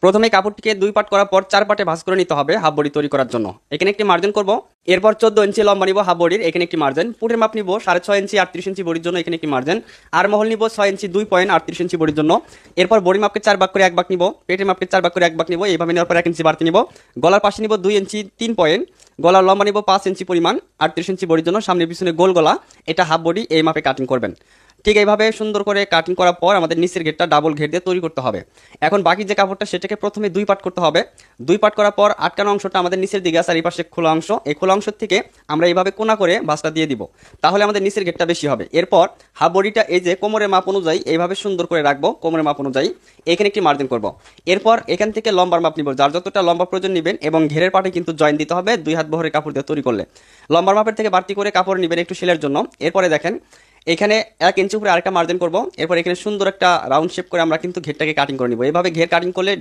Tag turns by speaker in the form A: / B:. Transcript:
A: প্রথমে কাপড়টিকে 2 পার্ট করার পর 4 পার্টে ভাঁজ করে নিতে হবে হাফ বডি তৈরি করার জন্য। এখানে একটি মার্জিন করব, এরপর 14 ইঞ্চি লম্বা নিব হাফ বডির, এখানে একটি মার্জিন। পুটের মাপ নিব 6.5 ইঞ্চি 38 ইঞ্চি বডির জন্য, এখানে একটি মার্জিন। আর মহল নিব 6 ইঞ্চি 2.38 ইঞ্চি বডির জন্য। এরপর বডি মাপকে 4 ভাগ করে 1 ভাগ নিব, পেটের মাপকে 4 ভাগ করে 1 ভাগ নিব, এইভাবে নেওয়ার পর 1 ইঞ্চি বাড়তি নিব। গলার পাশে নিব 2 ইঞ্চি 3 পয়েন্ট, গলার লম্বা নিব 5 ইঞ্চি পরিমাণ 38 ইঞ্চি বডির জন্য, সামনে পিছনে গোল গলা, এটা হাফ বডি, এই মাপে কাটিং করবেন। ঠিক এইভাবে সুন্দর করে কাটিং করার পর আমাদের নিচের ঘেরটা ডাবল ঘের দিয়ে তৈরি করতে হবে। এখন বাকি যে কাপড়টা সেটাকে প্রথমে 2 পার্ট করতে হবে। 2 পার্ট করার পর আটকানো অংশটা আমাদের নিচের দিকে আছে আর এই পাশে খোলা অংশ, এই খোলা অংশ থেকে আমরা এইভাবে কোনা করে ভাঁজটা দিয়ে দিব, তাহলে আমাদের নিচের ঘেরটা বেশি হবে। এরপর হাফ বডিটা এই যে কোমরের মাপ অনুযায়ী এইভাবে সুন্দর করে রাখবো, কোমরের মাপ অনুযায়ী এখানে একটি মার্জিন করব। এরপর এখান থেকে লম্বার মাপ নিব, যার যতটা লম্বা প্রয়োজন নেবেন, এবং ঘেরের পাটে কিন্তু জয়েন দিতে হবে 2 হাত বহরের কাপড় দিয়ে তৈরি করলে। লম্বার মাপের থেকে বাড়তি করে কাপড় নেবেন একটু সেলের জন্য। এরপরে দেখেন এখানে 1 ইঞ্চি উপরে আরেকটা মার্জিন করব, এরপর এখানে সুন্দর একটা রাউন্ড শেপ করে আমরা কিন্তু ঘেরটাকে কাটিং করে নিব। এইভাবে ঘের কাটিং করলে